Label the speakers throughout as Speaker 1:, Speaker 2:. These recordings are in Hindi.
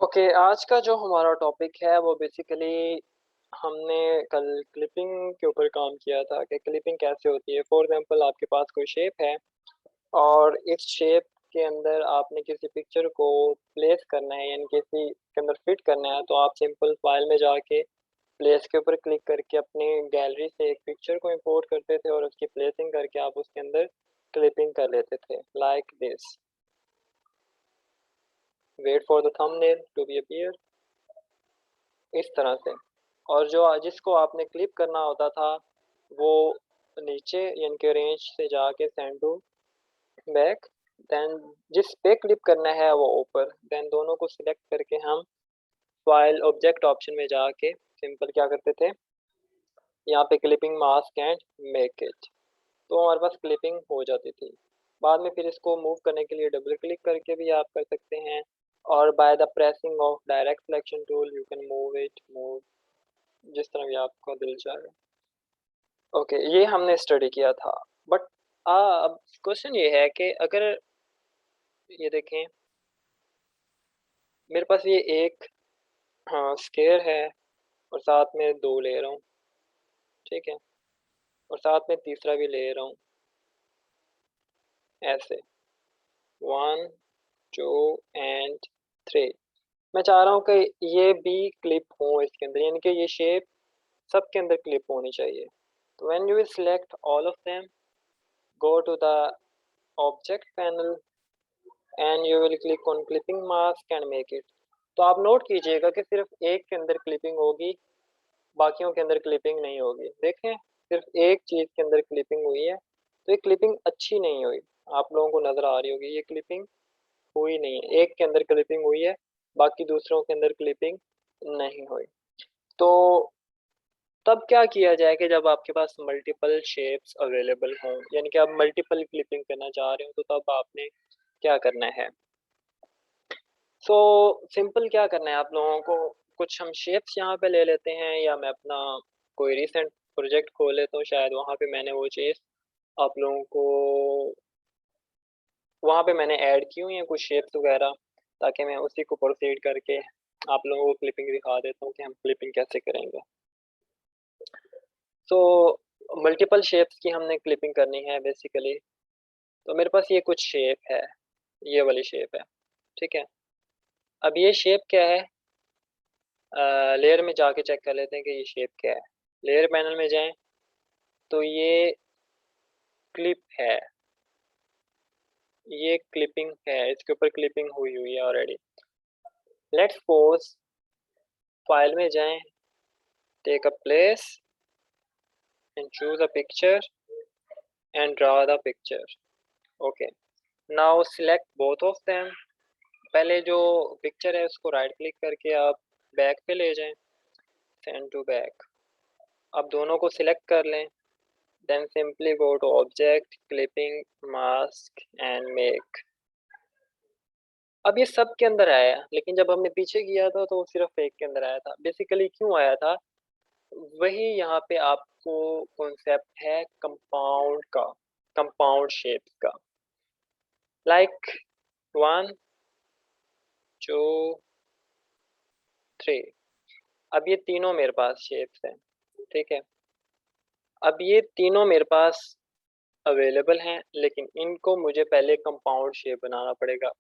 Speaker 1: ओके, आज का जो हमारा टॉपिक है वो बेसिकली हमने कल क्लिपिंग के ऊपर काम किया था कि क्लिपिंग कैसे होती है। फॉर एग्जांपल आपके पास कोई शेप है और इस शेप के अंदर आपने किसी पिक्चर को प्लेस करना है यानी किसी के अंदर फिट करना है, तो आप सिंपल फाइल में जाके प्लेस के ऊपर क्लिक करके अपनी गैलरी से एक पिक्चर को इंपोर्ट करते थे और उसकी प्लेसिंग करके आप उसके अंदर क्लिपिंग कर लेते थे like this. Wait for the thumbnail to be appear, इस तरह से। और जो जिसको आपने क्लिप करना होता था वो नीचे यानी कि रेंज से जाके सेंड टू बैक, देन जिस पे क्लिप करना है वो ऊपर, देन दोनों को सिलेक्ट करके हम फाइल ऑब्जेक्ट ऑप्शन में जाके सिंपल क्या करते थे, यहाँ पे clipping mask and make it, तो हमारे पास क्लिपिंग हो जाती थी। बाद में फिर इसको मूव करने के लिए डबल क्लिक करके भी आप कर सकते हैं, और by the pressing of direct selection tool you can move जिस तरह भी आपका दिल चाहे। ओके, ये हमने स्टडी किया था। बट अब क्वेश्चन ये है कि अगर ये देखें, मेरे पास ये एक स्केयर है और साथ में दो ले रहा हूँ, ठीक है, और साथ में तीसरा भी ले रहा हूँ, ऐसे 1 2 एंड 3। मैं चाह रहा हूँ कि ये भी क्लिप हो इसके अंदर, यानी कि ये शेप सबके अंदर क्लिप होनी चाहिए। तो when you will select all of them, go to the object panel and you will click on clipping mask and make it. तो आप नोट कीजिएगा कि सिर्फ एक के अंदर क्लिपिंग होगी, बाकियों के अंदर क्लिपिंग नहीं होगी। देखें, सिर्फ एक चीज के अंदर क्लिपिंग हुई है, तो ये क्लिपिंग अच्छी नहीं हुई। आप लोगों को नजर आ रही होगी ये क्लिपिंग हुई नहीं है, एक के अंदर क्लिपिंग हुई है, बाकी दूसरों के अंदर क्लिपिंग नहीं हुई। तो तब क्या किया जाए कि जब आपके पास मल्टीपल शेप्स अवेलेबल हों, यानी कि आप मल्टीपल क्लिपिंग करना चाह रहे हो, तो तब आपने क्या करना है। सो सिंपल क्या करना है आप लोगों को, कुछ हम शेप्स यहाँ पे ले लेते हैं, या मैं अपना कोई रिसेंट प्रोजेक्ट खोल लेता हूँ, शायद वहाँ पे मैंने वो चीज़ आप लोगों को वहाँ पे मैंने ऐड की हुई है कुछ शेप्स वगैरह, ताकि मैं उसी को प्रोसीड करके आप लोगों को क्लिपिंग दिखा देता हूँ कि हम क्लिपिंग कैसे करेंगे। सो मल्टीपल शेप्स की हमने क्लिपिंग करनी है बेसिकली। तो मेरे पास ये कुछ शेप है, ये वाली शेप है, ठीक है। अब ये शेप क्या है, लेयर में जाके चेक कर लेते हैं कि ये शेप क्या है। लेयर पैनल में जाएं तो ये क्लिप है, ये क्लिपिंग है, इसके ऊपर क्लिपिंग हुई हुई है ऑलरेडी। लेट्स सपोज फाइल में जाएं, take a place and choose a picture and draw the picture. Okay, now select both of them. पहले जो पिक्चर है उसको राइट क्लिक करके आप बैक पे ले जाएं, सेंड टू बैक। अब दोनों को सिलेक्ट कर लें, then simply go to object clipping mask and make. अब ये सब के अंदर आया, लेकिन जब हमने पीछे किया था तो सिर्फ एक के अंदर आया था। बेसिकली क्यों आया था, वही यहाँ पे आपको कॉन्सेप्ट है कंपाउंड का, कंपाउंड शेप का। लाइक 1 2 3। अब ये तीनों मेरे पास शेप्स हैं, ठीक है। अब ये तीनों मेरे पास अवेलेबल हैं, लेकिन इनको मुझे पहले कंपाउंड शेप बनाना पड़ेगा,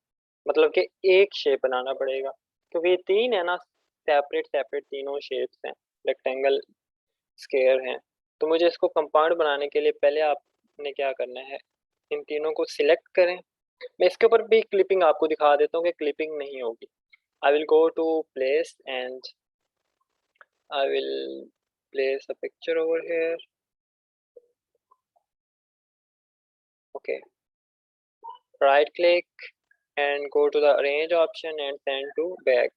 Speaker 1: मतलब कि एक शेप बनाना पड़ेगा, क्योंकि ये तीन है ना, सेपरेट सेपरेट तीनों शेप्स हैं, रेक्टेंगल स्क्वायर हैं। तो मुझे इसको कंपाउंड बनाने के लिए पहले आपने क्या करना है, इन तीनों को सिलेक्ट करें। मैं इसके ऊपर भी क्लिपिंग आपको दिखा देता हूँ कि क्लिपिंग नहीं होगी। I will go to place and I will place a picture over here. Okay, right click and go to the arrange option and send to back,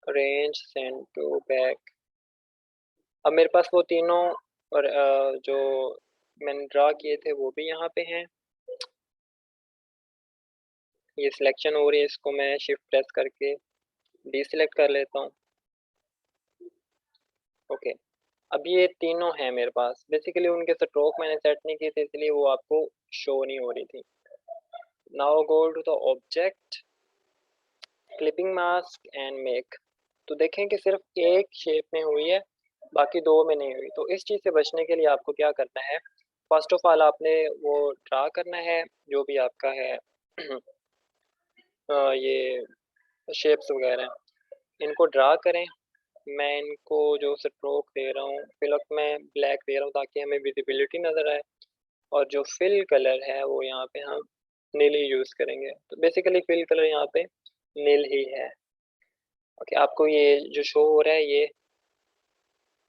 Speaker 1: arrange send to back। अब मेरे पास वो तीनों और जो मैंने ड्रा किए थे वो भी यहाँ पे हैं। ये सिलेक्शन हो रही है, इसको मैं शिफ्ट प्रेस करके डीसिलेक्ट कर लेता हूँ। ओके, अब ये तीनों हैं मेरे पास। बेसिकली उनके स्ट्रोक मैंने सेट नहीं किए थे, इसलिए वो आपको शो नहीं हो रही थी। Now go to the object, clipping mask and make. तो देखें कि सिर्फ एक शेप में हुई है, बाकी दो में नहीं हुई। तो इस चीज़ से बचने के लिए आपको क्या करना है, फर्स्ट ऑफ ऑल आपने वो ड्रा करना है जो भी आपका है ये शेप्स वगैरह, इनको ड्रा करें। मैं इनको जो स्ट्रोक दे रहा हूँ फिलहाल मैं ब्लैक दे रहा हूँ ताकि हमें विजिबिलिटी नज़र आए, और जो फिल कलर है वो यहाँ पे हम नील ही यूज़ करेंगे। तो बेसिकली फिल कलर यहाँ पे नील ही है। ओके, आपको ये जो शो हो रहा है ये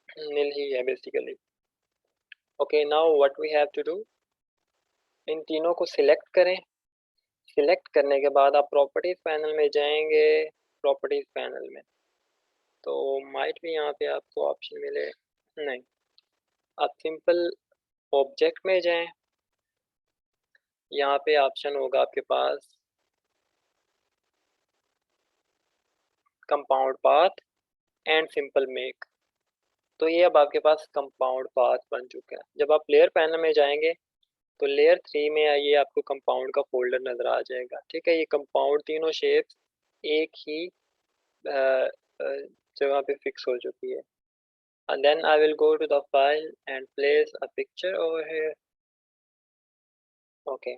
Speaker 1: नील ही है basically. Okay, now what we have to do, इन तीनों को सिलेक्ट करें। सिलेक्ट करने के बाद आप प्रॉपर्टीज पैनल में जाएंगे। प्रॉपर्टीज पैनल में तो माइट भी यहाँ पे आपको ऑप्शन मिले, नहीं, आप सिंपल ऑब्जेक्ट में जाएं। यहाँ पे ऑप्शन होगा आपके पास compound path and simple make. तो ये अब आपके पास कंपाउंड पाथ बन चुका है। जब आप लेयर पैनल में जाएंगे तो लेयर 3 में आइए, आपको कंपाउंड का फोल्डर नज़र आ जाएगा। ठीक है, ये कंपाउंड तीनों शेप्स एक ही जगह पे फिक्स हो चुकी है। And then I will go to the file and place a picture over here. Okay,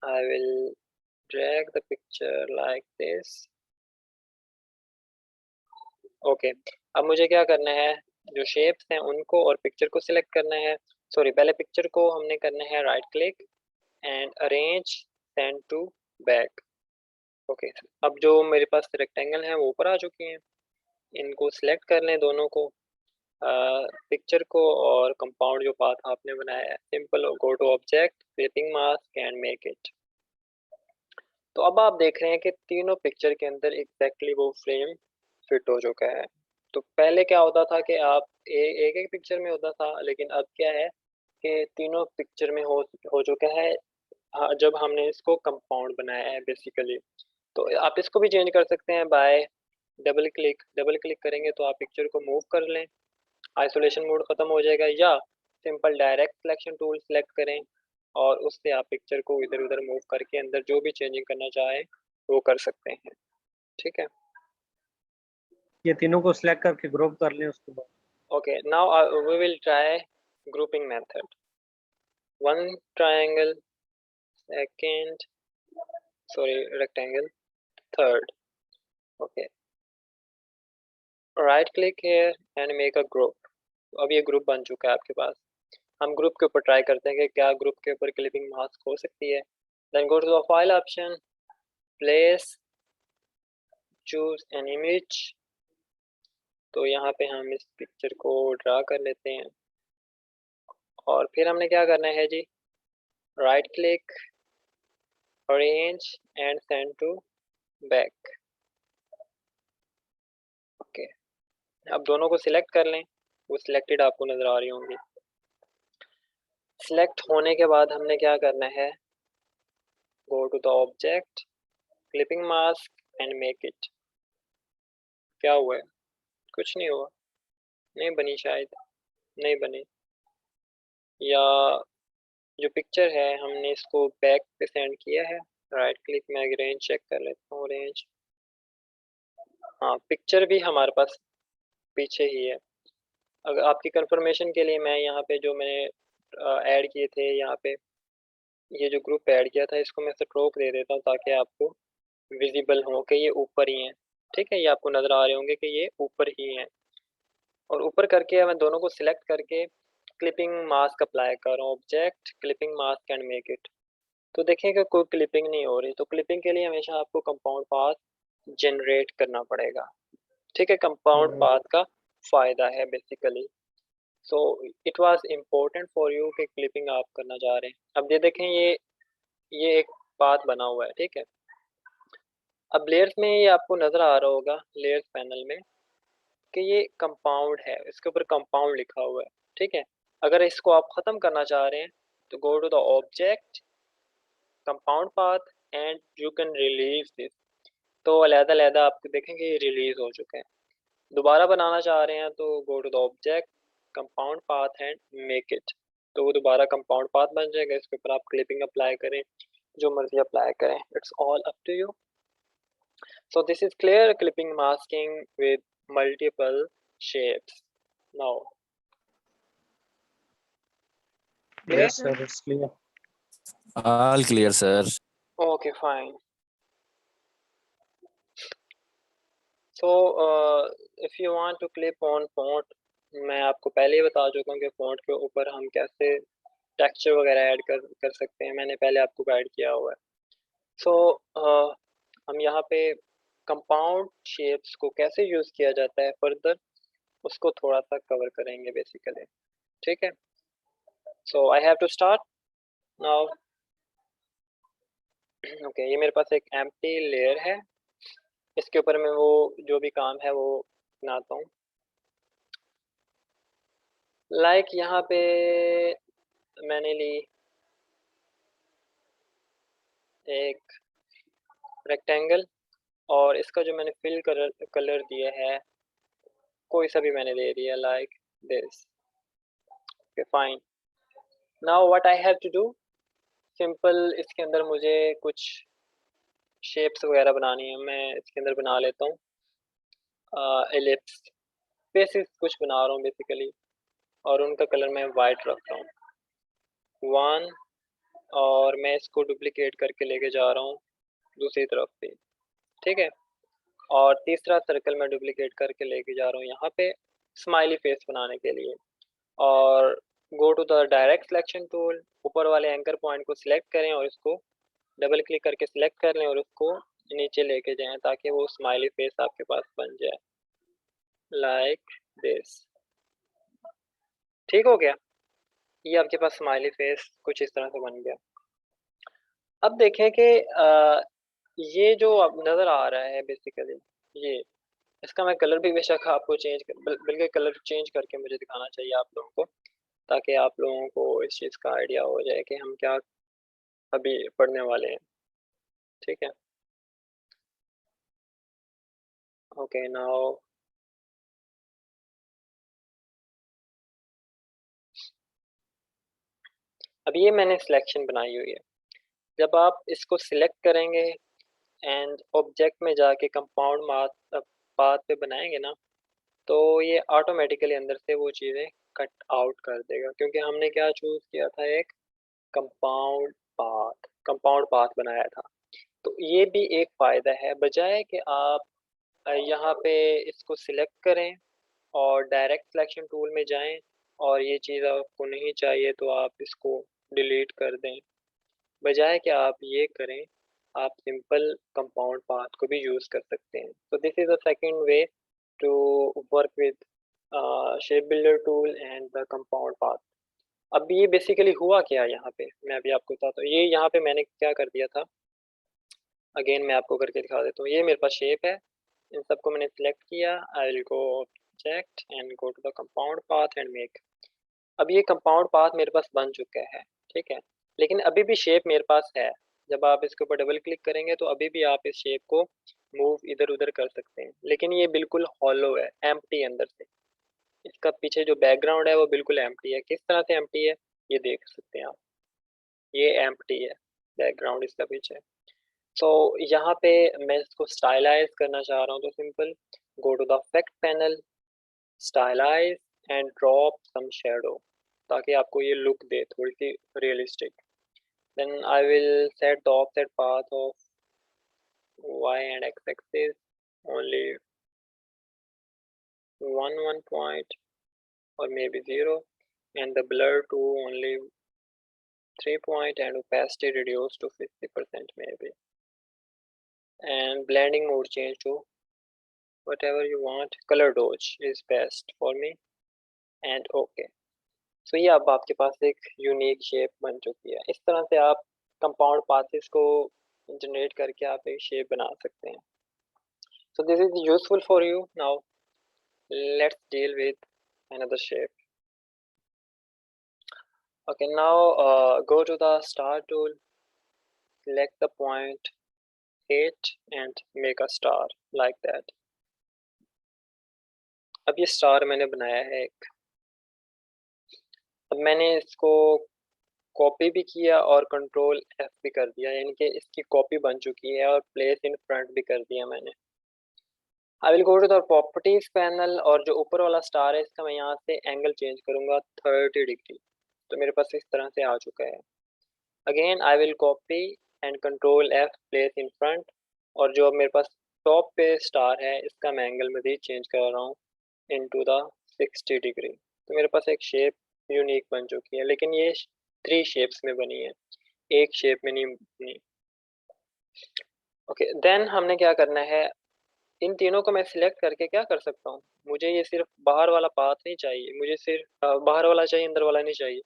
Speaker 1: I will drag the picture like this. Okay, अब मुझे क्या करना है, जो शेप्स हैं उनको और पिक्चर को सिलेक्ट करना है। सॉरी, पहले पिक्चर को हमने करना है right click and arrange send to back. Okay, अब जो मेरे पास रेक्टेंगल है वो ऊपर आ चुकी हैं, इनको सिलेक्ट कर लें दोनों को, पिक्चर को और कंपाउंड जो पाथ आपने बनाया है। Simple go to object, clipping mask and make it. तो अब आप देख रहे हैं कि तीनों पिक्चर के अंदर एग्जैक्टली वो फ्रेम फिट हो चुका है। तो पहले क्या होता था कि आप एक एक पिक्चर में होता था, लेकिन अब क्या है कि तीनों पिक्चर में हो चुका है। हाँ, जब हमने इसको कंपाउंड बनाया है बेसिकली। तो आप इसको भी चेंज कर सकते हैं बाय डबल क्लिक करेंगे तो आप पिक्चर को मूव कर लें, आइसोलेशन मोड ख़त्म हो जाएगा, या simple direct selection tool select करें और उससे आप पिक्चर को इधर उधर मूव करके अंदर जो भी चेंजिंग करना चाहें वो कर सकते हैं। ठीक है,
Speaker 2: ये तीनों को सिलेक्ट करके ग्रुप कर लें उसके बाद।
Speaker 1: Okay, now we will try grouping method. One triangle, second, sorry rectangle, third. Okay, right click here and make a group. अब ये ग्रुप बन चुका है आपके पास। हम ग्रुप के ऊपर ट्राई करते हैं कि क्या ग्रुप के ऊपर क्लिपिंग मास्क हो सकती है। Then go to the file option, place, choose an image. तो यहाँ पे हम इस पिक्चर को ड्रा कर लेते हैं और फिर हमने क्या करना है जी, right click, arrange and send to back. Okay, अब दोनों को सिलेक्ट कर लें, वो सिलेक्टेड आपको नज़र आ रही होंगी। सिलेक्ट होने के बाद हमने क्या करना है, go to the object, clipping mask and make it. क्या हुआ है, कुछ नहीं हुआ, नहीं बनी शायद, नहीं बनी, या जो पिक्चर है हमने इसको बैक पे सेंड किया है। राइट क्लिक में रेंज चेक कर लेता हूँ, रेंज, हाँ पिक्चर भी हमारे पास पीछे ही है। अगर आपकी कंफर्मेशन के लिए मैं यहाँ पे जो मैंने ऐड किए थे, यहाँ पे ये जो ग्रुप ऐड किया था इसको मैं स्ट्रोक दे देता हूँ ताकि आपको विजिबल हो कि ये ऊपर ही हैं। ठीक है, ये आपको नज़र आ रहे होंगे कि ये ऊपर ही हैं। और ऊपर करके मैं दोनों को सिलेक्ट करके क्लिपिंग मास्क अप्लाई कर रहा हूँ, object, clipping mask and make it. तो देखिए कि कोई क्लिपिंग नहीं हो रही। तो क्लिपिंग के लिए हमेशा आपको कंपाउंड पाथ जनरेट करना पड़ेगा। ठीक है, कंपाउंड पाथ का फ़ायदा है basically. So it was important for you कि क्लिपिंग आप करना चाह रहे हैं। अब ये देखें, ये एक पाथ बना हुआ है। ठीक है, अब लेयर्स में ये आपको नज़र आ रहा होगा लेयर्स पैनल में कि ये कंपाउंड है, इसके ऊपर कंपाउंड लिखा हुआ है। ठीक है, अगर इसको आप ख़त्म करना चाह रहे हैं तो go to the object, compound path and you can release this. तो अलहदा-अलहदा आपको देखेंगे ये रिलीज हो चुके हैं। दोबारा बनाना चाह रहे हैं तो go to the object, compound path and make it. तो वो दोबारा कंपाउंड पाथ बन जाएगा, इसके ऊपर आप क्लिपिंग अप्लाई करें जो मर्जी अप्लाई करें, it's all up to you. So this is clear clipping masking with multiple shapes. Now, clear?
Speaker 2: Yes, sir, it's clear.
Speaker 3: All clear, sir.
Speaker 1: Okay, fine. So if you want to clip on font, मैं आपको पहले ही बता चुका हूँ कि font के ऊपर हम कैसे टेक्सचर वगैरह ऐड कर सकते हैं. मैंने पहले आपको गाइड किया हुआ है. So हम यहाँ पे कंपाउंड शेप्स को कैसे यूज़ किया जाता है फर्दर, उसको थोड़ा सा कवर करेंगे बेसिकली. ठीक है. So I have to start now. Okay ये मेरे पास एक एम्प्टी लेयर है, इसके ऊपर मैं वो जो भी काम है वो बनाता हूँ. लाइक यहाँ पे मैंने ली एक रेक्टेंगल और इसका जो मैंने फिल कलर दिया है कोई सा भी मैंने दे दिया like this. Okay fine. Now what I have to do, simple इसके अंदर मुझे कुछ शेप्स वगैरह बनानी है. मैं इसके अंदर बना लेता हूँ एलिप्स फेसेस कुछ बना रहा हूँ बेसिकली, और उनका कलर मैं वाइट रखता हूँ. 1 और मैं इसको डुप्लीकेट करके लेके जा रहा हूँ दूसरी तरफ पे. ठीक है. और तीसरा सर्कल मैं डुप्लीकेट करके लेके जा रहा हूँ यहाँ पे स्माइली फेस बनाने के लिए. और go to the direct selection tool, ऊपर वाले एंकर पॉइंट को सिलेक्ट करें और इसको डबल क्लिक करके सिलेक्ट कर लें और उसको नीचे लेके जाएं ताकि वो स्माइली फेस आपके पास बन जाए लाइक दिस. ठीक हो गया. ये आपके पास स्माइली फेस कुछ इस तरह से बन गया. अब देखें कि ये जो अब नज़र आ रहा है बेसिकली ये, इसका मैं कलर भी बेशक आपको बल्कि कलर चेंज करके मुझे दिखाना चाहिए आप लोगों को, ताकि आप लोगों को इस चीज़ का आइडिया हो जाए कि हम क्या अभी पढ़ने वाले हैं. ठीक है. ओके नाउ अब ये मैंने सिलेक्शन बनाई हुई है. जब आप इसको सिलेक्ट करेंगे एंड ऑब्जेक्ट में जाके कंपाउंड पाथ पे बनाएंगे ना, तो ये ऑटोमेटिकली अंदर से वो चीज़ें कट आउट कर देगा, क्योंकि हमने क्या चूज़ किया था, एक कंपाउंड पाथ बनाया था. तो ये भी एक फ़ायदा है, बजाय कि आप यहाँ पे इसको सिलेक्ट करें और डायरेक्ट सिलेक्शन टूल में जाएं और ये चीज़ आपको नहीं चाहिए तो आप इसको डिलीट कर दें. बजाय कि आप ये करें, आप सिंपल कंपाउंड पाथ को भी यूज़ कर सकते हैं. तो this is the second way to work with shape builder tool and the compound path. अब ये बेसिकली हुआ क्या यहाँ पे, मैं अभी आपको बताता हूँ. ये यहाँ पे मैंने क्या कर दिया था, अगेन मैं आपको करके दिखा देता हूँ. ये मेरे पास शेप है, इन सबको मैंने सिलेक्ट किया. I will go object and go to the compound path and make. अब ये कंपाउंड पाथ मेरे पास बन चुका है. ठीक है. लेकिन अभी भी शेप मेरे पास है. जब आप इसके ऊपर डबल क्लिक करेंगे तो अभी भी आप इस शेप को मूव इधर उधर कर सकते हैं, लेकिन ये बिल्कुल हॉलो है, एम्प्टी अंदर से. इसका पीछे जो बैकग्राउंड है वो बिल्कुल एम्प्टी है. किस तरह से एम्प्टी है ये देख सकते हैं आप. ये एम्प्टी है बैकग्राउंड इसका पीछे. सो यहाँ पे मैं इसको स्टाइलाइज करना चाह रहा हूँ, तो simple go to the effect panel, stylize and drop some shadow, ताकि आपको ये लुक दे थोड़ी सी realistic. Then I will set the offset path of y and x axis only 1 point or maybe 0, and the blur to only 3 point and opacity reduced to 50% maybe, and blending mode change to whatever you want. Color dodge is best for me and okay. So ये अब आपके पास एक यूनिक शेप बन चुकी है. इस तरह से आप कंपाउंड पाथेस को जनरेट करके आप एक शेप बना सकते हैं. So this is useful for you. Now let's deal with another shape. Okay, now go to the star tool, select the point 8 and make a star like that. अब ये स्टार मैंने बनाया है एक. अब मैंने इसको कॉपी भी किया और कंट्रोल F भी कर दिया, यानी कि इसकी कॉपी बन चुकी है और प्लेस इन फ्रंट भी कर दिया मैंने। I will go to the properties panel और जो ऊपर वाला स्टार है इसका मैं यहाँ से एंगल चेंज करूँगा 30 डिग्री, तो मेरे पास इस तरह से आ चुका है। Again I will copy and control F place in front, और जो अब मेरे पास टॉप पे स्टार है इसका मैं एंगल मज़ीद चेंज कर रहा हूँ इनटू द 60 डिग्री, तो मेरे पास एक शेप यूनिक बन चुकी है, लेकिन ये 3 शेप्स में बनी है, एक शेप में नहीं बनी। ओके, देन हमने क्या करना है, इन तीनों को मैं सिलेक्ट करके क्या कर सकता हूँ, मुझे ये सिर्फ बाहर वाला पाथ नहीं चाहिए, मुझे सिर्फ बाहर वाला चाहिए, अंदर वाला नहीं चाहिए।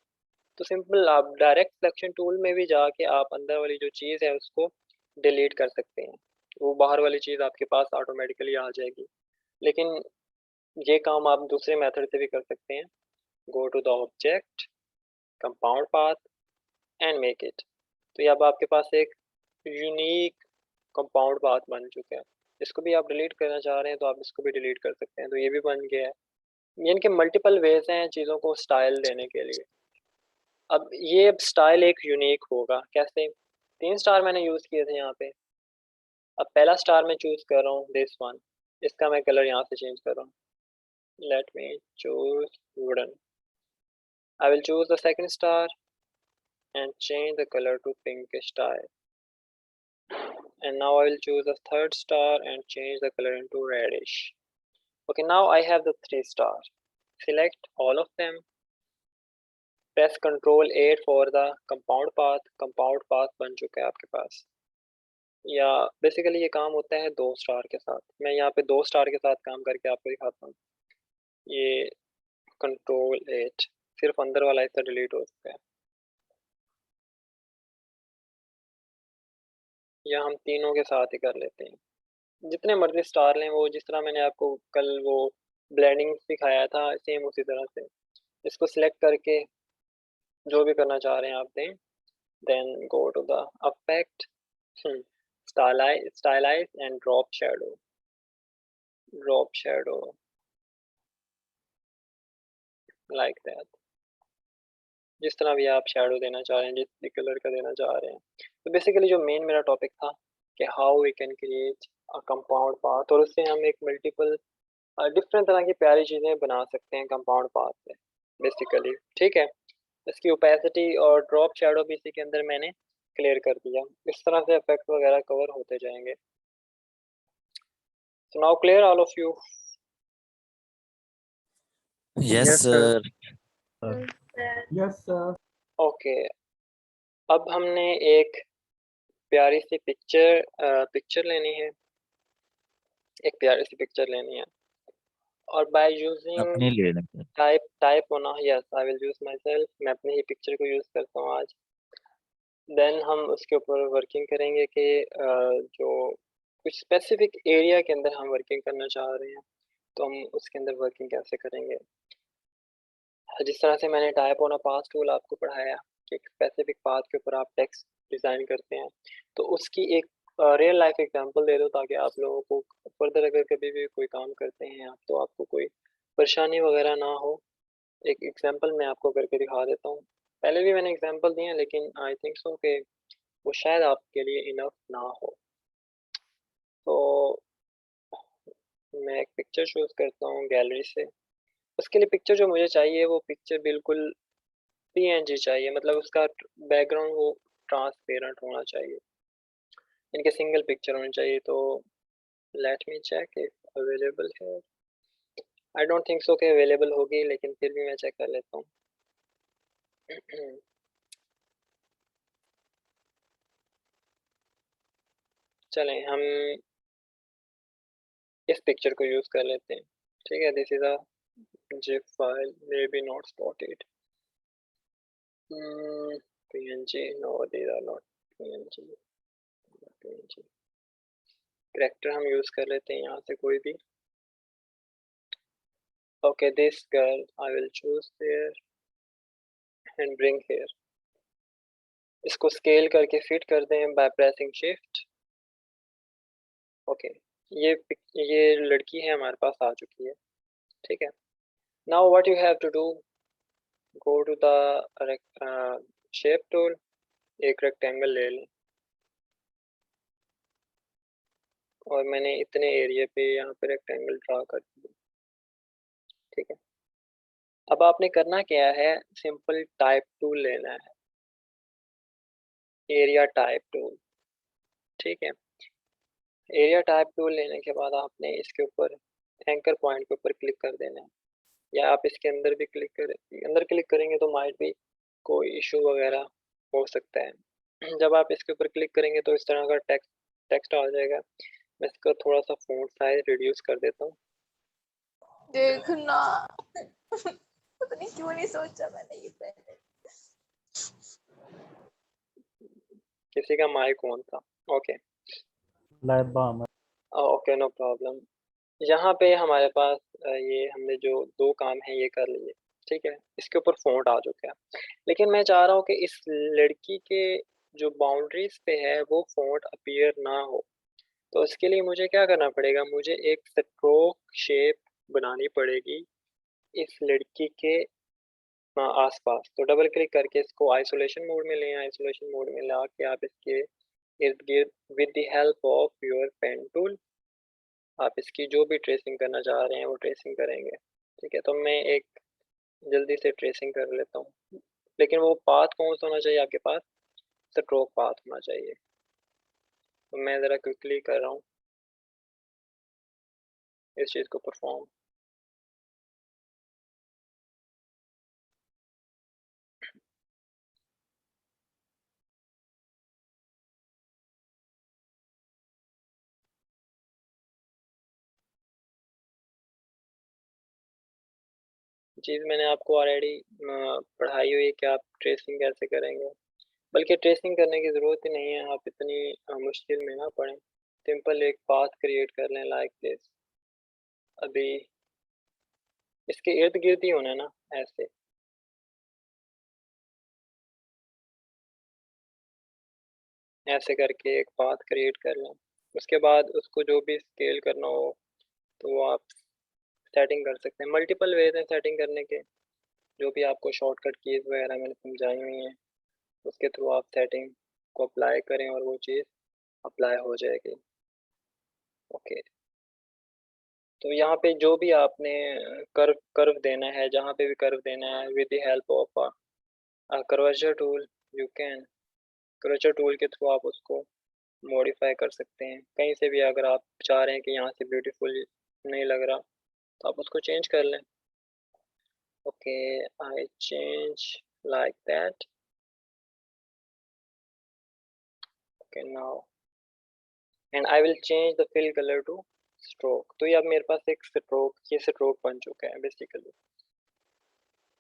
Speaker 1: तो सिंपल आप डायरेक्ट सिलेक्शन टूल में भी जाके आप अंदर वाली जो चीज़ है उसको डिलीट कर सकते हैं, वो बाहर वाली चीज़ आपके पास ऑटोमेटिकली आ जाएगी। लेकिन ये काम आप दूसरे मेथड से भी कर सकते हैं। Go to the object, compound path and make it. तो ये अब आपके पास एक यूनिक कंपाउंड पाथ बन चुका है। इसको भी आप डिलीट करना चाह रहे हैं तो आप इसको भी डिलीट कर सकते हैं, तो ये भी बन गया है। यानी कि मल्टीपल वेज हैं चीज़ों को स्टाइल देने के लिए। अब ये स्टाइल एक यूनिक होगा कैसे, 3 स्टार मैंने यूज़ किए थे यहाँ पे। अब पहला स्टार मैं चूज़ कर रहा हूँ दिस वन, इसका मैं कलर यहाँ से चेंज कर रहा हूँ। Let me choose wooden. I will choose the second star and change the color to pinkish dye. And now I will choose the third star and change the color into reddish. Okay, now I have the 3 stars. Select all of them. Press Ctrl 8 for the compound path. Compound path बन चुका है आपके पास। या बेसिकली ये काम होता है 2 स्टार के साथ। मैं यहाँ पे 2 स्टार के साथ काम करके आपको दिखाता हूँ। ये Ctrl 8 सिर्फ अंदर वाला हिस्सा डिलीट हो चुका है। या हम तीनों के साथ ही कर लेते हैं। जितने मर्जी स्टार लें, वो जिस तरह मैंने आपको कल वो ब्लेंडिंग सिखाया था सेम उसी तरह से इसको सिलेक्ट करके जो भी करना चाह रहे हैं आप दें। Then go to the effect, stylize and drop shadow like that. जिस तरह भी आप शैडो देना चाह रहे हैं, जिस भी कलर का देना चाह रहे हैं। तो बेसिकली जो मेन मेरा टॉपिक था कि how we can create a compound path, और उससे हम एक मल्टीपल डिफरेंट तरह की प्यारी चीज़ें बना सकते हैं कंपाउंड पाथ से बेसिकली। ठीक है, इसकी ओपेसिटी और ड्रॉप शैडो भी इसी के अंदर मैंने क्लियर कर दिया। इस तरह से इफेक्ट वगैरह कवर होते जाएंगे। So now clear all of you?
Speaker 3: Yes,
Speaker 2: Yes, sir.
Speaker 3: sir.
Speaker 4: Yes, sir.
Speaker 1: Okay, अब हमने एक प्यारी सी पिक्चर लेनी है, एक प्यारी सी पिक्चर लेनी है, और बाय यूजिंग
Speaker 3: अपने लिए लगता है।
Speaker 1: टाइप होना, yes I will use my self, मैं अपनी ही पिक्चर को यूज़ करता हूँ आज। देन हम उसके ऊपर वर्किंग करेंगे कि जो कुछ स्पेसिफिक एरिया के अंदर हम वर्किंग करना चाह रहे हैं तो हम उसके अंदर वर्किंग कैसे करेंगे। जिस तरह से मैंने type on a path tool आपको पढ़ाया कि एक स्पेसिफिक पाथ के ऊपर आप टेक्स्ट डिज़ाइन करते हैं, तो उसकी एक रियल लाइफ एग्जांपल दे दो ताकि आप लोगों को फर्दर अगर कभी भी कोई काम करते हैं आप तो आपको कोई परेशानी वगैरह ना हो। एक एग्जांपल मैं आपको करके दिखा देता हूँ। पहले भी मैंने एग्जांपल दिए हैं लेकिन आई थिंक सो कि वो शायद आपके लिए इनफ ना हो। तो मैं एक पिक्चर चूज़ करता हूँ गैलरी से। उसके लिए पिक्चर जो मुझे चाहिए वो पिक्चर बिल्कुल पीएनजी चाहिए, मतलब उसका बैकग्राउंड वो ट्रांसपेरेंट होना चाहिए, इनके सिंगल पिक्चर होनी चाहिए। तो let me check if available है। आई डोंट थिंक सो कि अवेलेबल होगी, लेकिन फिर भी मैं चेक कर लेता हूँ। चलें हम इस पिक्चर को यूज़ कर लेते हैं। ठीक है, this is a zip file, may be not spotted. PNG, no, these are not PNG। Character हम यूज़ कर लेते हैं यहाँ से कोई भी। Okay, this girl I will choose there and bring here. इसको स्केल करके फिट कर दें बाय प्रेसिंग शिफ्ट। ओके, ये लड़की है हमारे पास आ चुकी है। ठीक है, now what you have to do, go to the shape tool, एक रेक्टेंगल ले लें और मैंने इतने एरिया पे यहाँ पे रेक्टेंगल ड्रा कर दिया। ठीक है, अब आपने करना क्या है, सिंपल टाइप टूल लेना है, एरिया टाइप टूल। ठीक है, एरिया टाइप टूल लेने के बाद आपने इसके ऊपर एंकर पॉइंट के ऊपर क्लिक कर देना है, या आप इसके अंदर भी अंदर क्लिक करेंगे तो माइट भी कोई इशू वगैरह हो सकता है। जब आप इसके ऊपर क्लिक करेंगे तो इस तरह का टेक्स्ट आ जाएगा। मैं इसका थोड़ा सा फ़ॉन्ट साइज रिड्यूस कर देता हूँ।
Speaker 4: देखना पता नहीं क्यों नहीं सोचा मैंने ये पहले।
Speaker 1: किसी का माइक ऑन था। Okay okay, no problem. यहाँ पे हमारे पास ये हमने जो दो काम है ये कर लिए। ठीक है, इसके ऊपर फ़ॉन्ट आ चुका है, लेकिन मैं चाह रहा हूँ कि इस लड़की के जो बाउंड्रीज पे है वो फ़ॉन्ट अपीयर ना हो। तो इसके लिए मुझे क्या करना पड़ेगा, मुझे एक स्ट्रोक शेप बनानी पड़ेगी इस लड़की के आसपास। तो डबल क्लिक करके इसको आइसोलेशन मोड में लें। आइसोलेशन मोड में ला के आप इसके इर्द गिर्द with the help of your pen tool आप इसकी जो भी ट्रेसिंग करना चाह रहे हैं वो ट्रेसिंग करेंगे। ठीक है, तो मैं एक जल्दी से ट्रेसिंग कर लेता हूँ, लेकिन वो पाथ कौन सा होना चाहिए आपके पास, स्ट्रोक पाथ होना चाहिए। तो मैं ज़रा क्विकली कर रहा हूँ इस चीज़ को परफॉर्म। चीज़ मैंने आपको ऑलरेडी पढ़ाई हुई है कि आप ट्रेसिंग कैसे करेंगे, बल्कि ट्रेसिंग करने की ज़रूरत ही नहीं है, आप इतनी मुश्किल में ना पड़ें। सिंपल एक पाथ क्रिएट कर लें लाइक दिस। अभी इसके इर्द गिर्द ही होना है ना, ऐसे ऐसे करके एक पाथ क्रिएट कर लें। उसके बाद उसको जो भी स्केल करना हो तो वो आप सेटिंग कर सकते हैं। मल्टीपल वेज हैं सेटिंग करने के, जो भी आपको शॉर्टकट कीज़ वगैरह मैंने समझाई हुई हैं उसके थ्रू आप सेटिंग को अप्लाई करें और वो चीज़ अप्लाई हो जाएगी। ओके, तो यहाँ पे जो भी आपने कर्व कर्व देना है, जहाँ पे भी कर्व देना है with the help of curvature tool you can, curvature tool के थ्रू आप उसको मॉडिफाई कर सकते हैं। कहीं से भी अगर आप चाह रहे हैं कि यहाँ से ब्यूटीफुल नहीं लग रहा तो आप उसको चेंज कर लें। Okay, I change like that. Okay now and I will change the fill colour to stroke. तो ये अब मेरे पास एक स्ट्रोक बन चुका है बेसिकली।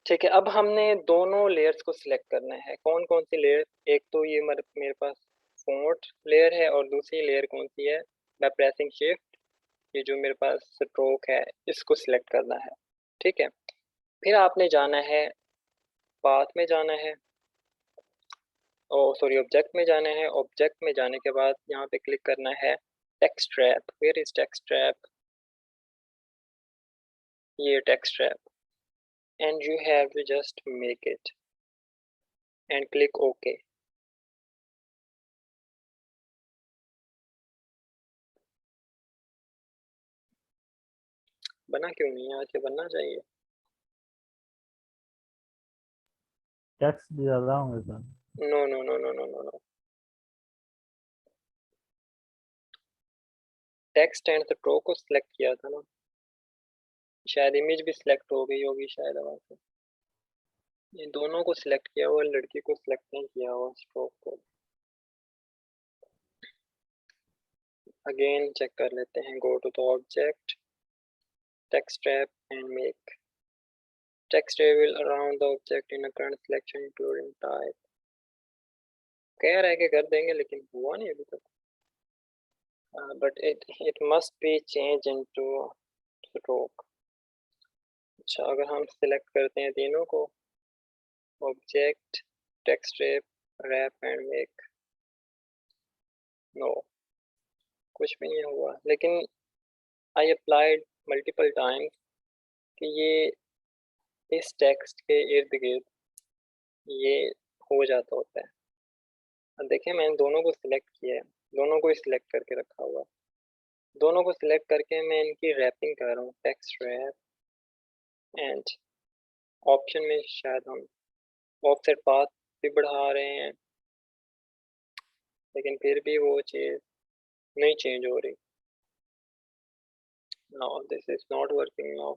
Speaker 1: ठीक है, अब हमने दोनों लेयर्स को सिलेक्ट करना है। कौन कौन सी लेयर, एक तो ये मेरे पास फ़ॉन्ट लेयर है और दूसरी लेयर कौन सी है, बाय प्रेसिंग शिफ्ट ये जो मेरे पास स्ट्रोक है इसको सिलेक्ट करना है। ठीक है, फिर आपने जाना है पाथ में जाना है, ओ सॉरी ऑब्जेक्ट में जाना है। ऑब्जेक्ट में जाने के बाद यहाँ पे क्लिक करना है text wrap. Where is text wrap, ये text wrap, and you have to just make it and click okay. बना क्यों नहीं है, आज ये बनना चाहिए।
Speaker 3: टेक्स्ट भी डाल रहा हूँ sir.
Speaker 1: No no no no no no no, text and stroke को सिलेक्ट किया था ना, शायद इमेज भी सिलेक्ट हो गई होगी शायद वहाँ से। ये दोनों को सिलेक्ट किया हुआ, लड़की को सिलेक्ट नहीं किया हुआ स्ट्रोक को। अगेन चेक कर लेते हैं, go to the object, text wrap and make text will around the object in a current selection including type। कह रहा है कि कर देंगे लेकिन हुआ नहीं अभी तक। But it must be changed into stroke। अच्छा, अगर हम सिलेक्ट करते हैं तीनों को, object, text wrap and make, no कुछ भी नहीं हुआ। लेकिन आई अप्लाइड मल्टीपल टाइम्स कि ये इस टेक्स्ट के इर्द गिर्द ये हो जाता होता है। अब देखिए मैंने दोनों को सिलेक्ट किया है, दोनों को सिलेक्ट करके रखा हुआ, दोनों को सिलेक्ट करके मैं इनकी रैपिंग कर रहा हूँ, टेक्स्ट रैप, एंड ऑप्शन में शायद हम ऑफसेट पाथ भी बढ़ा रहे हैं, लेकिन फिर भी वो चीज़ नहीं चेंज हो रही। Now this is not working now,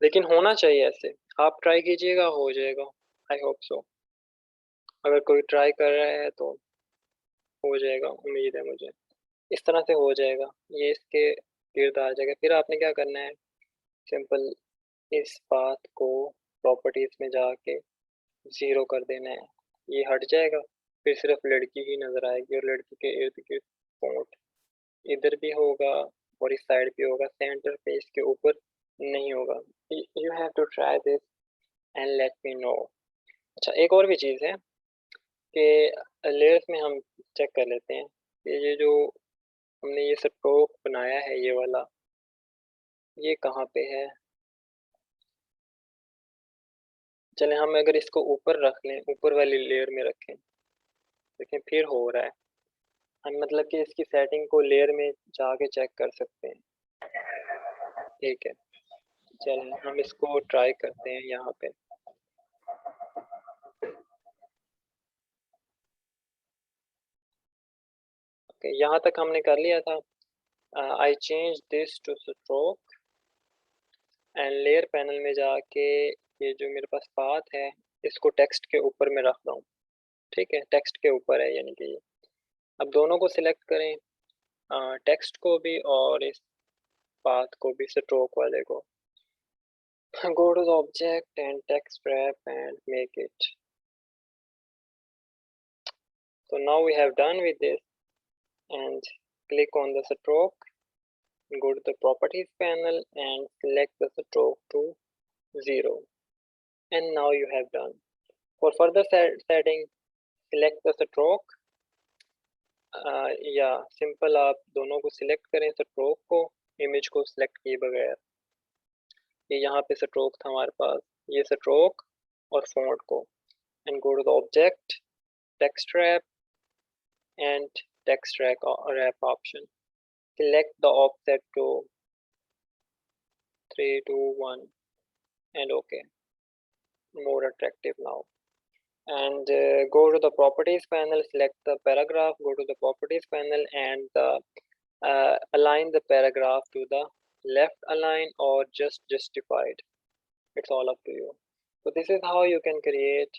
Speaker 1: लेकिन होना चाहिए ऐसे। आप ट्राई कीजिएगा, हो जाएगा, आई होप सो। अगर कोई ट्राई कर रहा है तो हो जाएगा, उम्मीद है मुझे इस तरह से हो जाएगा। ये इसके गिर्द आ जाएगा। फिर आपने क्या करना है, सिंपल इस पाथ को प्रॉपर्टीज में जाके 0 कर देना है, ये हट जाएगा। फिर सिर्फ लड़की ही नजर आएगी और लड़की के इर्द गिर्द फॉन्ट इधर भी होगा और इस साइड भी होगा, सेंटर पे इसके ऊपर नहीं होगा। You have to try this and let me know. अच्छा, एक और भी चीज़ है कि लेयर्स में हम चेक कर लेते हैं कि ये जो हमने ये स्ट्रोक बनाया है, ये वाला, ये कहाँ पे है। चले हम अगर इसको ऊपर रख लें, ऊपर वाली लेयर में रखें, देखें फिर हो रहा है। हम मतलब कि इसकी सेटिंग को लेयर में जाके चेक कर सकते हैं। ठीक है, चलें हम इसको ट्राई करते हैं यहाँ पे। ओके, यहाँ तक हमने कर लिया था। I change this two stroke and layer panel में जाके ये जो मेरे पास पाथ है इसको टेक्स्ट के ऊपर में रख रहा हूँ। ठीक है, टेक्स्ट के ऊपर है यानी कि ये। अब दोनों को सिलेक्ट करें, टेक्स्ट को भी और इस पाथ को भी, स्ट्रोक वाले को। Go to the object and text wrap and make it. So now we have done with this, and click on the stroke, go to the properties panel and select the stroke to 0, and now you have done. For further setting, select the stroke, या सिंपल आप दोनों को सिलेक्ट करें, स्ट्रोक को, इमेज को सिलेक्ट किए बगैर। ये यहाँ पे स्ट्रोक था हमारे पास, ये स्ट्रोक और फॉन्ट को, and go to the object, text wrap and text wrap option. Select the offset to 3, 2, 1 and OK. More attractive now. And go to the properties panel, select the paragraph, go to the properties panel and align the paragraph to the left align or just justified. It's all up to you. So this is how you can create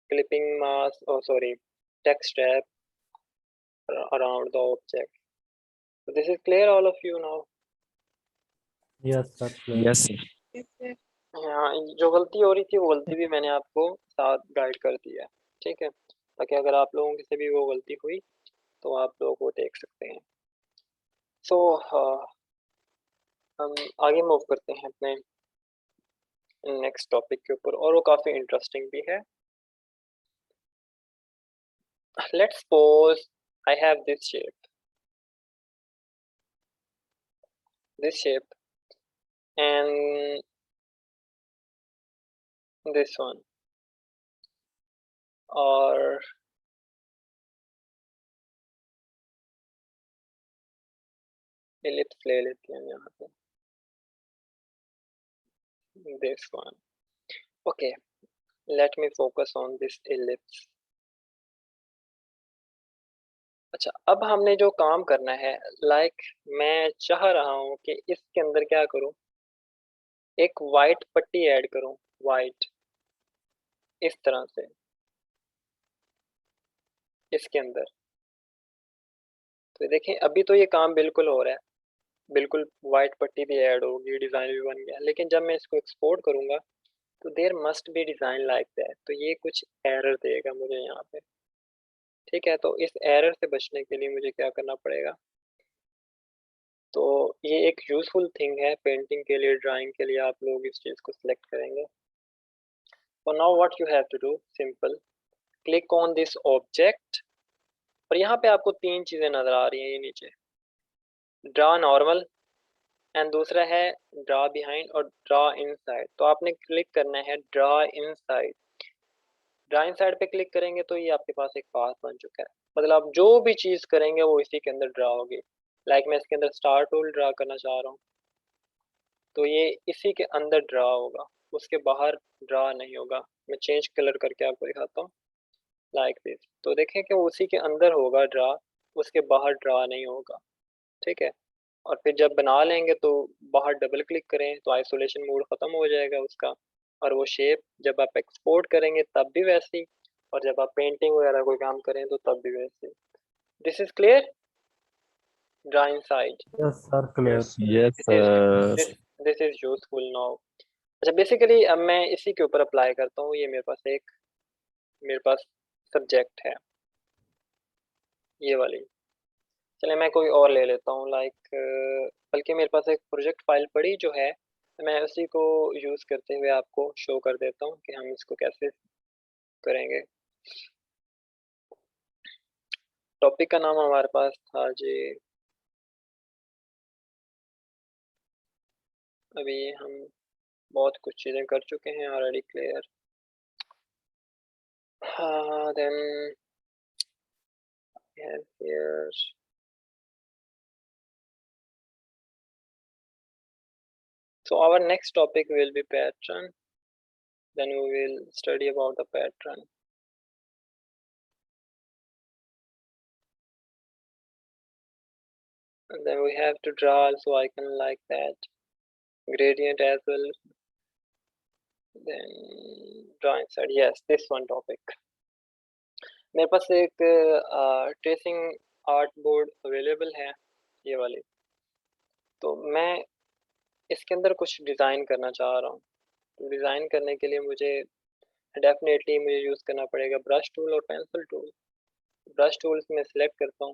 Speaker 1: clipping mask, text wrap around the object. So this is clear all of you now.
Speaker 3: Yes, sir.
Speaker 5: Yes, sir.
Speaker 1: हाँ, जो गलती हो रही थी वो गलती भी मैंने आपको साथ गाइड कर दिया है। ठीक है, ताकि अगर आप लोगों से भी वो गलती हुई तो आप लोग वो देख सकते हैं। सो हम आगे मूव करते हैं अपने नेक्स्ट टॉपिक के ऊपर, और वो काफ़ी इंटरेस्टिंग भी है। Let's suppose I have this shape and this one, और ellipse ले लेते हैं यहाँ पे, this one. Okay, let me focus on this ellipse. अच्छा, अब हमने जो काम करना है, मैं चाह रहा हूँ कि इसके अंदर क्या करूँ, एक वाइट पट्टी ऐड करूँ, वाइट, इस तरह से इसके अंदर। तो देखें अभी तो ये काम बिल्कुल हो रहा है, बिल्कुल वाइट पट्टी भी ऐड होगी, डिज़ाइन भी बन गया, लेकिन जब मैं इसको एक्सपोर्ट करूँगा तो there must be design like that, तो ये कुछ एरर देगा मुझे यहाँ पे। ठीक है, तो इस एरर से बचने के लिए मुझे क्या करना पड़ेगा, तो ये एक यूजफुल थिंग है पेंटिंग के लिए, ड्राइंग के लिए आप लोग इस चीज़ को सिलेक्ट करेंगे। तो now what you have to do, simple click on this object, और यहाँ पे आपको 3 चीज़ें नज़र आ रही हैं ये नीचे, ड्रा नॉर्मल, एंड दूसरा है ड्रा बिहाइंड और ड्रा इनसाइड। तो आपने क्लिक करना है ड्रा इनसाइड। ड्रा इनसाइड पे क्लिक करेंगे तो ये आपके पास एक पाथ बन चुका है, मतलब आप जो भी चीज़ करेंगे वो इसी के अंदर ड्रा होगी। लाइक मैं इसके अंदर स्टार टूल ड्रा करना चाह रहा हूँ, तो ये इसी के अंदर ड्रा होगा, उसके बाहर ड्रा नहीं होगा। मैं चेंज कलर करके आपको दिखाता हूँ, लाइक दिस। तो देखें कि वो उसी के अंदर होगा ड्रा, उसके बाहर ड्रा नहीं होगा, ठीक है। और फिर जब बना लेंगे तो बाहर डबल क्लिक करें तो आइसोलेशन मोड ख़त्म हो जाएगा उसका, और वो शेप जब आप एक्सपोर्ट करेंगे तब भी वैसी, और जब आप पेंटिंग वगैरह कोई काम करें तो तब भी वैसी। This is clear? Draw inside.
Speaker 3: Yes, sir. Clear.
Speaker 5: Yes, sir.
Speaker 1: This is useful now. अच्छा, बेसिकली अब मैं इसी के ऊपर अप्लाई करता हूँ। ये मेरे पास सब्जेक्ट है, ये वाली। चलिए मैं कोई और ले लेता हूँ, लाइक बल्कि मेरे पास एक प्रोजेक्ट फाइल पड़ी जो है, मैं उसी को यूज़ करते हुए आपको शो कर देता हूँ कि हम इसको कैसे करेंगे। टॉपिक का नाम हमारे पास था जी, अभी हम बहुत कुछ चीज़ें कर चुके हैं ऑलरेडी क्लियर। हाँ, then here so our next topic will be pattern, then we will study about the pattern. And then we have to draw also icon like that, gradient as well, then draw inside, yes, this one topic। मेरे पास एक ट्रेसिंग आर्ट बोर्ड अवेलेबल है, ये वाली। तो मैं इसके अंदर कुछ डिज़ाइन करना चाह रहा हूँ। तो डिज़ाइन करने के लिए मुझे डेफिनेटली मुझे यूज़ करना पड़ेगा ब्रश टूल और पेंसिल टूल। ब्रश टूल्स में सिलेक्ट करता हूँ,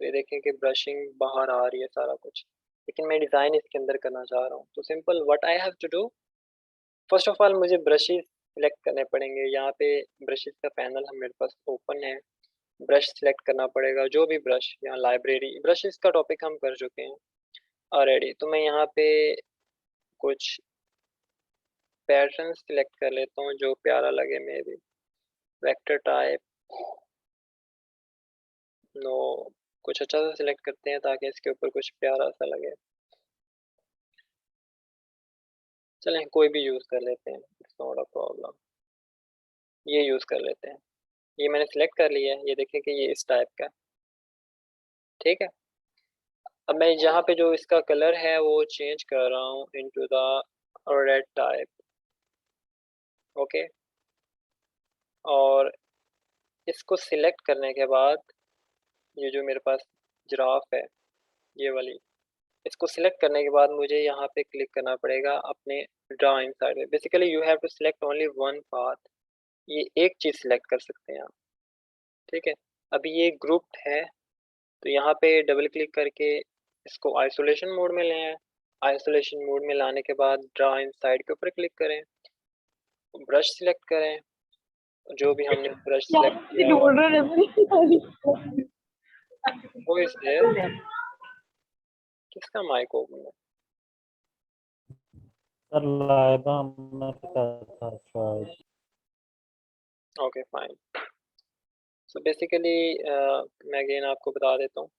Speaker 1: तो ये देखें कि ब्रशिंग बाहर आ रही है सारा कुछ, लेकिन मैं डिज़ाइन इसके अंदर करना चाह रहा हूँ। तो simple what I have to do, first of all मुझे ब्रशेस सिलेक्ट करने पड़ेंगे। यहाँ पे ब्रशेस का पैनल हम मेरे पास ओपन है, ब्रश सिलेक्ट करना पड़ेगा, जो भी ब्रश, यहाँ लाइब्रेरी ब्रशेस का टॉपिक हम कर चुके हैं ऑलरेडी। तो मैं यहाँ पे कुछ पैटर्न सिलेक्ट कर लेता हूँ जो प्यारा लगे। मे भी वेक्टर टाइप, नो, कुछ अच्छा सा सिलेक्ट करते हैं ताकि इसके ऊपर कुछ प्यारा सा लगे। चलें कोई भी यूज़ कर लेते हैं, इट्स नॉट अ प्रॉब्लम। ये यूज़ कर लेते हैं, ये मैंने सिलेक्ट कर लिया है। ये देखें कि ये इस टाइप का, ठीक है। अब मैं यहाँ पे जो इसका कलर है वो चेंज कर रहा हूँ into the red type, okay. और इसको सिलेक्ट करने के बाद ये जो मेरे पास जिराफ है, ये वाली, इसको सिलेक्ट करने के बाद मुझे यहाँ पे क्लिक करना पड़ेगा अपने ड्रा इनसाइड में। Basically you have to select only one path, ये एक चीज़ सिलेक्ट कर सकते हैं आप, ठीक है। अभी ये ग्रुप है, तो यहाँ पे डबल क्लिक करके इसको आइसोलेशन मोड में ले आए। आइसोलेशन मोड में लाने के बाद ड्रा इनसाइड के ऊपर क्लिक करें, ब्रश सिलेक्ट करें, जो भी हमने ब्रश सिलेक्ट किया हुआ वो इससे, किसका माइक ओपन है?
Speaker 3: सर लायदा मैं था शायद।
Speaker 1: Okay fine. सो बेसिकली मैं अगेन आपको बता देता हूँ,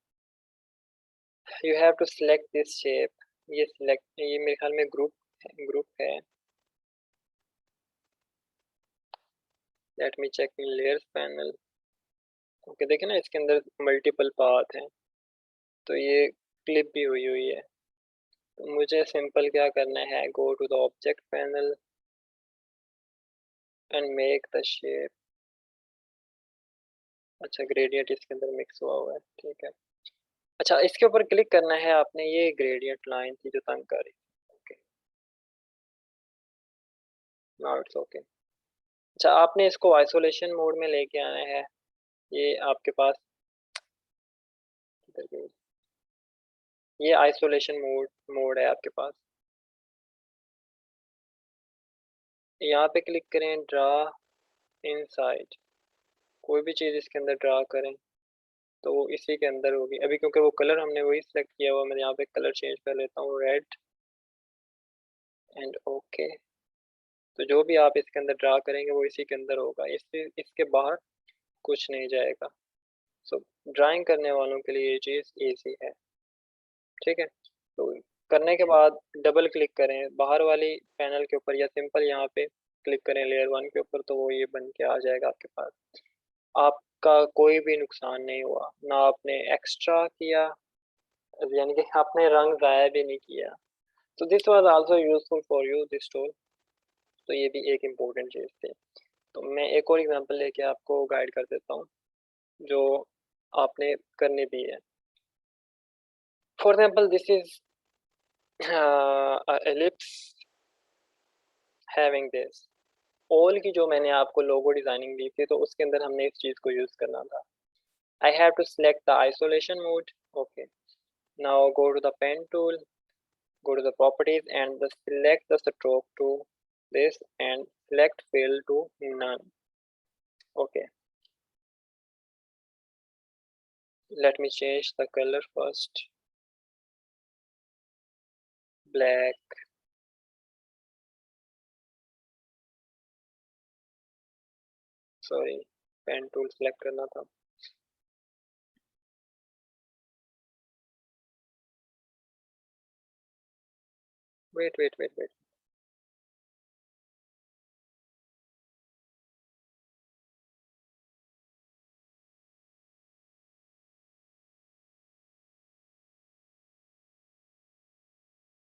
Speaker 1: you have to select this shape. ये सिलेक्ट, ये मेरे ख्याल में ग्रुप है। Let me check in layers panel. Okay, देखें ना इसके अंदर मल्टीपल पाथ हैं, तो ये क्लिप भी हुई हुई है। तो मुझे सिंपल क्या करना है, go to the object panel and make the shape. अच्छा, ग्रेडियंट इसके अंदर मिक्स हुआ है, ठीक है। अच्छा, इसके ऊपर क्लिक करना है आपने, ये ग्रेडियंट लाइन थी जो तंग कर रही। Okay, now it's okay. अच्छा, आपने इसको आइसोलेशन मोड में लेके आना है। ये आपके पास किधर गई? ये आइसोलेशन मोड है आपके पास। यहाँ पे क्लिक करें, ड्रा इनसाइड, कोई भी चीज़ इसके अंदर ड्रा करें। तो वो इसी के अंदर होगी। अभी क्योंकि वो कलर हमने वही सिलेक्ट किया हुआ, मैं यहाँ पे कलर चेंज कर लेता हूँ, रेड एंड ओके। तो जो भी आप इसके अंदर ड्रा करेंगे वो इसी के अंदर होगा, इसके बाहर कुछ नहीं जाएगा। सो ड्राइंग करने वालों के लिए ये चीज़ ईजी है, ठीक है। तो करने के बाद डबल क्लिक करें बाहर वाली पैनल के ऊपर या सिंपल यहाँ पे क्लिक करें लेयर 1 के ऊपर, तो वो ये बन के आ जाएगा आपके पास। आपका कोई भी नुकसान नहीं हुआ, ना आपने एक्स्ट्रा किया, यानी कि आपने रंग ज़ाया भी नहीं किया। तो this was also useful for you this tool. तो ये भी एक इम्पोर्टेंट चीज़ थी। तो मैं एक और एग्जांपल लेके आपको गाइड कर देता हूँ जो आपने करनी भी है। For example this is ellipse having this all की जो मैंने आपको लोगो डिजाइनिंग दी थी, तो उसके अंदर हमने इस चीज़ को यूज़ करना था। I have to select the isolation mode. Okay, now go to the pen tool, go to the properties and select the stroke to this and select fill to none. Okay, let me change the color first, black. Sorry, pen tool select करना था। wait.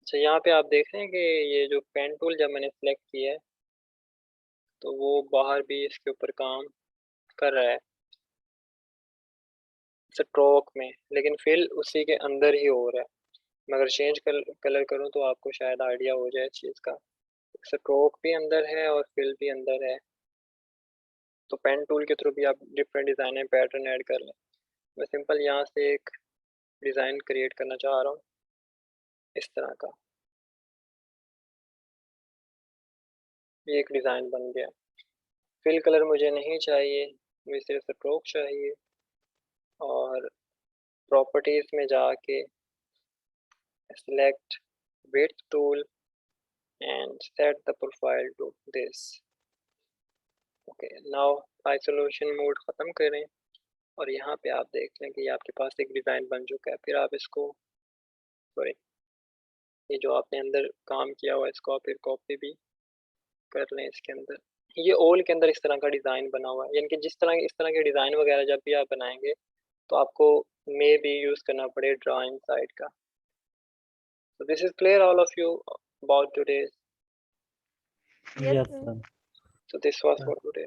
Speaker 1: अच्छा, यहाँ पे आप देख रहे हैं कि ये जो पेन टूल जब मैंने सेलेक्ट किया है तो वो बाहर भी इसके ऊपर काम कर रहा है स्ट्रोक में, लेकिन फिल उसी के अंदर ही हो रहा है। मैं अगर चेंज कलर करूँ तो आपको शायद आइडिया हो जाए इस चीज़ का। स्ट्रोक भी अंदर है और फिल भी अंदर है। तो पेन टूल के थ्रू भी आप डिफरेंट डिज़ाइन पैटर्न ऐड कर लें। मैं सिंपल यहाँ से एक डिज़ाइन क्रिएट करना चाह रहा हूँ इस तरह का। ये एक डिज़ाइन बन गया। फिल कलर मुझे नहीं चाहिए, मुझे सिर्फ स्ट्रोक चाहिए। और प्रॉपर्टीज़ में जाके select width tool and set the profile to this. Okay, now isolation mode ख़त्म करें और यहाँ पे आप देख लें कि ये आपके पास एक डिज़ाइन बन चुका है। फिर आप इसको सॉरी ये जो आपने अंदर काम किया हुआ है इसको आप फिर कॉपी भी कर लें इसके अंदर। ये ऑल के अंदर इस तरह का डिज़ाइन बना हुआ है, यानी कि इस तरह के डिज़ाइन वगैरह जब भी आप बनाएंगे तो आपको मे भी यूज़ करना पड़े ड्राइंग साइड का। So this is clear all of you about today's.
Speaker 3: Yes, sir.
Speaker 1: So this was for today.